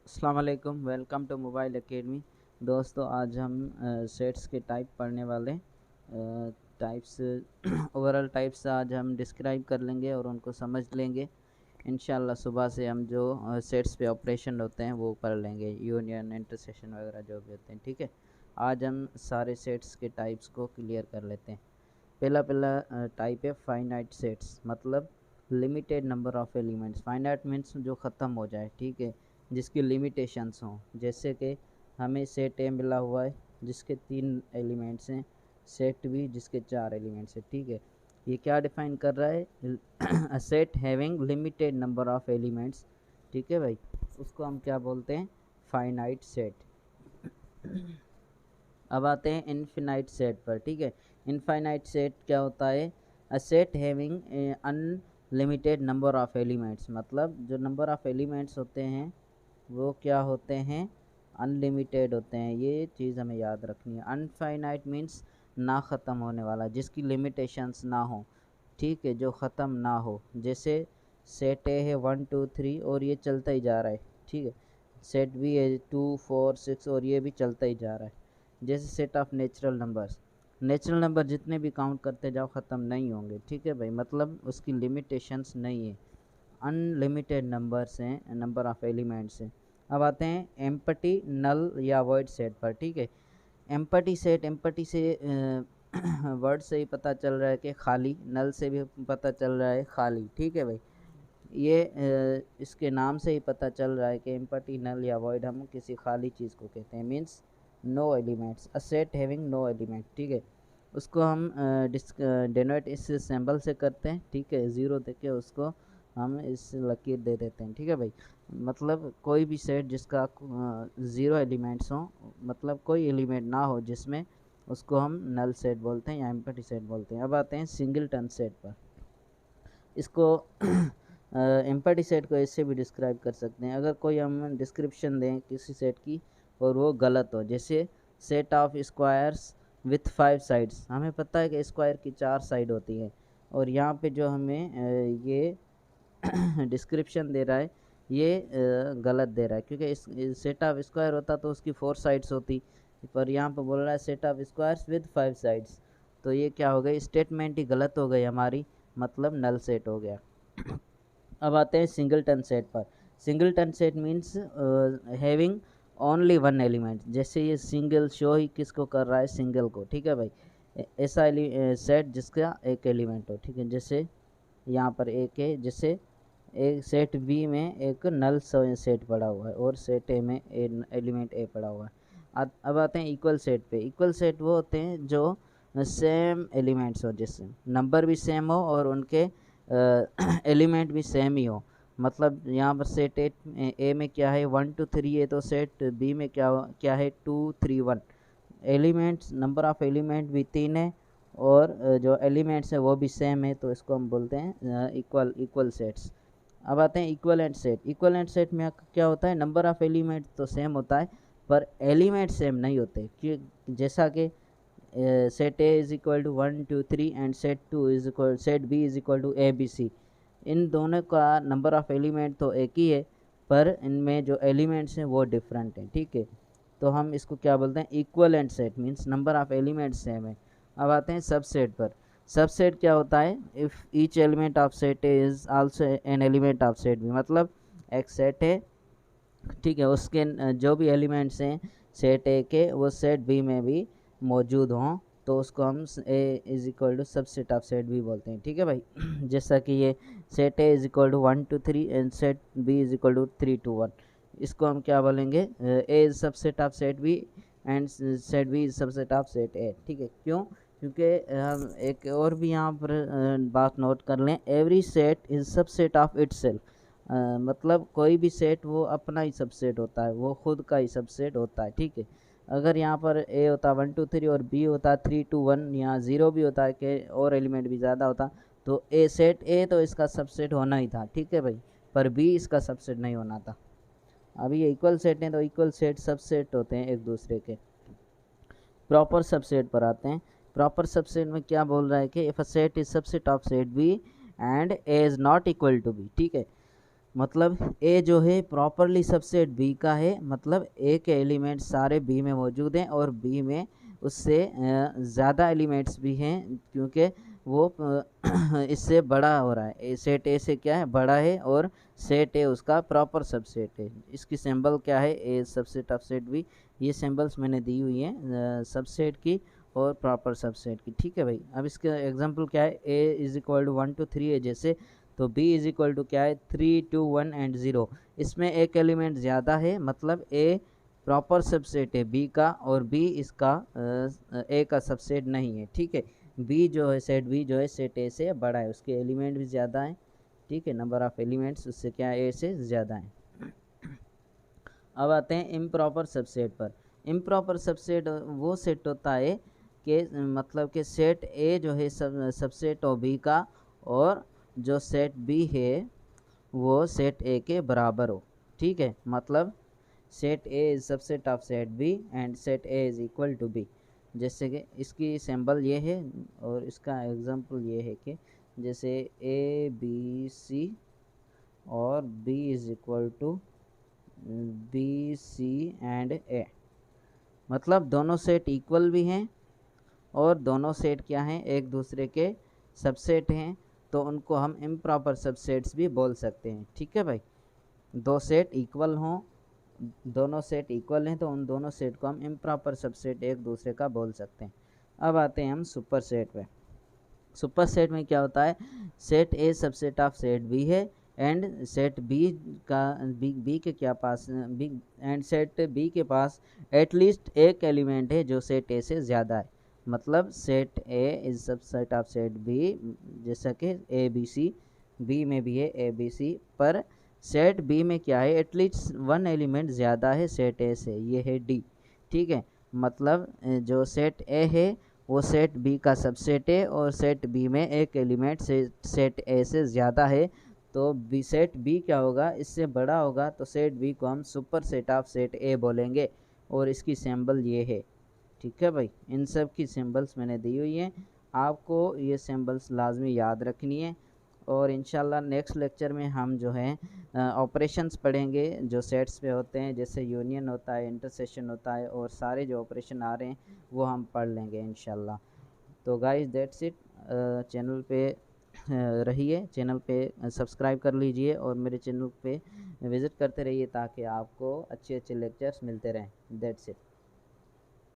अस्सलाम वालेकुम, welcome to mobile academy. दोस्तों, आज हम सेट्स के टाइप पढ़ने वाले टाइप्स ओवरऑल टाइप्स आज हम डिस्क्राइब कर लेंगे और उनको समझ लेंगे। इंशाल्लाह सुबह से हम जो सेट्स पे ऑपरेशन होते हैं वो पढ़ लेंगे, यूनियन इंटरसेक्शन वगैरह जो भी होते हैं। ठीक है, आज हम सारे सेट्स के टाइप्स को क्लियर कर लेते हैं। पहला पहला टाइप है फाइनाइट सेट्स, मतलब limited number of elements. Finite means जो ख़त्म हो जाए, ठीक है, जिसकी लिमिटेशंस हों। जैसे कि हमें सेट ए मिला हुआ है जिसके 3 एलिमेंट्स हैं, सेट बी जिसके 4 एलिमेंट्स हैं। ठीक है, ये क्या डिफाइन कर रहा है? अ set having limited number of elements. ठीक है भाई, उसको हम क्या बोलते हैं? Finite set. अब आते हैं इनफिनाइट सेट पर। ठीक है, इनफाइनाइट सेट क्या होता है? अ set having unlimited number of elements, मतलब जो नंबर ऑफ एलिमेंट्स होते हैं वो क्या होते हैं? अनलिमिटेड होते हैं। ये चीज़ हमें याद रखनी है। अनफाइनाइट मीन्स ना ख़त्म होने वाला, जिसकी लिमिटेशंस ना हो। ठीक है, जो ख़त्म ना हो। जैसे सेट ए है 1 2 3 और ये चलता ही जा रहा है। ठीक है, सेट बी है 2 4 6 और ये भी चलता ही जा रहा है। जैसे set of natural numbers, natural number जितने भी काउंट करते जाओ ख़त्म नहीं होंगे। ठीक है भाई, मतलब उसकी लिमिटेशंस नहीं है, अनलिमिटेड नंबर्स हैं, नंबर ऑफ एलिमेंट्स हैं। अब आते हैं एम्पटी, नल या वॉइड सेट पर। ठीक है, एम्पटी सेट, एम्पटी से वर्ड से ही पता चल रहा है कि खाली, नल से भी पता चल रहा है खाली। ठीक है भाई, ये इसके नाम से ही पता चल रहा है कि एम्पटी, नल या वॉइड हम किसी खाली चीज़ को कहते हैं। Means no elements, a set having no element. ठीक है, उसको हम डिनोट इस सिंबल से करते हैं। ठीक है, ज़ीरो देके उसको हम इस लकीर दे देते हैं। ठीक है भाई, मतलब कोई भी सेट जिसका ज़ीरो एलिमेंट्स हो, मतलब कोई एलिमेंट ना हो जिसमें, उसको हम नल सेट बोलते हैं या एम्पटी सेट बोलते हैं। अब आते हैं सिंगलटन सेट पर। इसको एम्पटी सेट को इससे भी डिस्क्राइब कर सकते हैं। अगर कोई हम डिस्क्रिप्शन दें किसी सेट की और वो गलत हो, जैसे set of squares with 5 sides. हमें पता है कि स्क्वायर की 4 साइड होती है, और यहाँ पे जो हमें ये डिस्क्रिप्शन दे रहा है ये गलत दे रहा है, क्योंकि इस सेट ऑफ स्क्वायर होता तो उसकी 4 साइड्स होती, पर यहाँ पे बोल रहा है set of squares with 5 sides. तो ये क्या हो गई? स्टेटमेंट ही गलत हो गई हमारी, मतलब नल सेट हो गया। अब आते हैं सिंगलटन सेट पर। Singleton set means having only one element. जैसे ये सिंगल शो ही किसको कर रहा है? सिंगल को। ठीक है भाई, ऐसा सेट जिसका एक एलिमेंट हो। ठीक है, जैसे यहाँ पर एक है, जैसे एक सेट बी में एक नल सेट पड़ा हुआ है और सेट ए में एलिमेंट ए पड़ा हुआ है। अब आते हैं इक्वल सेट पे। इक्वल सेट वो होते हैं जो सेम एलिमेंट्स हो, जिससे नंबर भी सेम हो और उनके एलिमेंट भी सेम ही हो। मतलब यहाँ पर सेट ए में क्या है? 1 2 3 है, तो सेट बी में क्या क्या है? 2 3 1। एलिमेंट्स, नंबर ऑफ एलिमेंट भी 3 है और जो एलिमेंट्स है वो भी सेम है, तो इसको हम बोलते हैं इक्वल सेट्स। अब आते हैं इक्वलेंट सेट। इक्वलेंट सेट में क्या होता है? नंबर ऑफ एलिमेंट तो सेम होता है पर एलिमेंट सेम नहीं होते। कि जैसा कि set A is equal to 1 2 3 and set B is equal to A B C. इन दोनों का नंबर ऑफ एलिमेंट तो एक ही है, पर इनमें जो एलिमेंट्स हैं वो डिफरेंट हैं। ठीक है, तो हम इसको क्या बोलते हैं? Equivalent set means number of elements same है। अब आते हैं सबसेट पर। सबसेट क्या होता है? If each element of set is also an element of set B. मतलब एक सेट है, ठीक है, उसके जो भी एलिमेंट्स हैं सेट ए के वो सेट बी में भी मौजूद हों, तो उसको हम A is equal to subset of set B बोलते हैं। ठीक है भाई, जैसा कि ये set A is equal to 1 2 3 and set B is equal to 3 2 1। इसको हम क्या बोलेंगे? A is subset of set B and set B is subset of set A. ठीक है, क्यों? क्योंकि हम एक और भी यहाँ पर बात नोट कर लें, every set is subset of itself. मतलब कोई भी सेट वो अपना ही सबसेट होता है, वो खुद का ही सबसेट होता है। ठीक है, अगर यहाँ पर ए होता 1 2 3 और बी होता 3 2 1, यहाँ ज़ीरो भी होता है कि और एलिमेंट भी ज़्यादा होता, तो ए सेट ए तो इसका सबसेट होना ही था। ठीक है भाई, पर बी इसका सबसेट नहीं होना था। अभी ये इक्वल सेट हैं तो इक्वल सेट सबसेट होते हैं एक दूसरे के। प्रॉपर सबसेट पर आते हैं। प्रॉपर सबसेट में क्या बोल रहा है कि if a set is subset of set B and A is not equal to B. ठीक है, मतलब ए जो है प्रॉपरली सबसेट बी का है, मतलब ए के एलिमेंट सारे बी में मौजूद हैं और बी में उससे ज़्यादा एलिमेंट्स भी हैं, क्योंकि वो इससे बड़ा हो रहा है। सेट ए से क्या है, बड़ा है, और सेट ए उसका प्रॉपर सबसेट है। इसकी सिंबल क्या है, ए सबसेट ऑफ सेट बी। ये सिंबल्स मैंने दी हुई हैं सबसेट की और प्रॉपर सबसेट की, ठीक है भाई। अब इसका एग्जांपल क्या है, ए इज इक्वल टू 1 to 3 है जैसे, तो b इज इक्वल टू क्या है, 3 2 1 एंड 0। इसमें एक एलिमेंट ज़्यादा है, मतलब a प्रॉपर सबसेट है b का, और b इसका a का सबसेट नहीं है, ठीक है। b जो है, सेट b जो है सेट a से बड़ा है, उसके एलिमेंट भी ज़्यादा हैं, ठीक है, नंबर ऑफ एलिमेंट्स उससे क्या है, a से ज़्यादा है। अब आते हैं इम्प्रॉपर सबसेट पर। इम्प्रॉपर सबसेट वो सेट होता है कि मतलब कि सेट ए जो है सबसेट ऑफ बी का, और जो सेट बी है वो सेट ए के बराबर हो, ठीक है। मतलब set A is subset of set B and set A is equal to B. जैसे कि इसकी सिंबल ये है और इसका एग्जांपल ये है कि जैसे ए बी सी और B is equal to B C and A, मतलब दोनों सेट इक्वल भी हैं और दोनों सेट क्या हैं, एक दूसरे के सबसेट हैं, तो उनको हम इम्प्रॉपर सबसेट्स भी बोल सकते हैं, ठीक है भाई। दो सेट इक्वल हों, दोनों सेट इक्वल हैं, तो उन दोनों सेट को हम इम्प्रॉपर सबसेट एक दूसरे का बोल सकते हैं। अब आते हैं हम सुपर सेट पे। सुपर सेट में क्या होता है, set A subset of set B है, एंड सेट बी का बी के क्या पास बी एंड सेट बी के पास एटलीस्ट एक एलिमेंट है जो सेट ए से ज़्यादा है। मतलब set A is subset of set B, जैसा कि ए बी सी, बी में भी है ए बी सी, पर सेट बी में क्या है, एटलीस्ट वन एलिमेंट ज़्यादा है सेट ए से, ये है डी, ठीक है। मतलब जो सेट ए है वो सेट बी का सबसेट है, और सेट बी में एक एलिमेंट सेट ए से ज़्यादा है, तो बी सेट बी क्या होगा, इससे बड़ा होगा, तो सेट बी को हम सुपर सेट ऑफ सेट ए बोलेंगे, और इसकी सिंबल ये है, ठीक है भाई। इन सब की सिंबल्स मैंने दी हुई हैं, आपको ये सिंबल्स लाजमी याद रखनी है। और इंशाल्लाह नेक्स्ट लेक्चर में हम जो है ऑपरेशंस पढ़ेंगे जो सेट्स पे होते हैं, जैसे यूनियन होता है, इंटरसेक्शन होता है, और सारे जो ऑपरेशन आ रहे हैं वो हम पढ़ लेंगे इंशाल्लाह। तो गाइस दैट्स इट। चैनल पे रहिए, चैनल पे सब्सक्राइब कर लीजिए और मेरे चैनल पे विज़िट करते रहिए ताकि आपको अच्छे अच्छे लेक्चर्स मिलते रहें। That's it.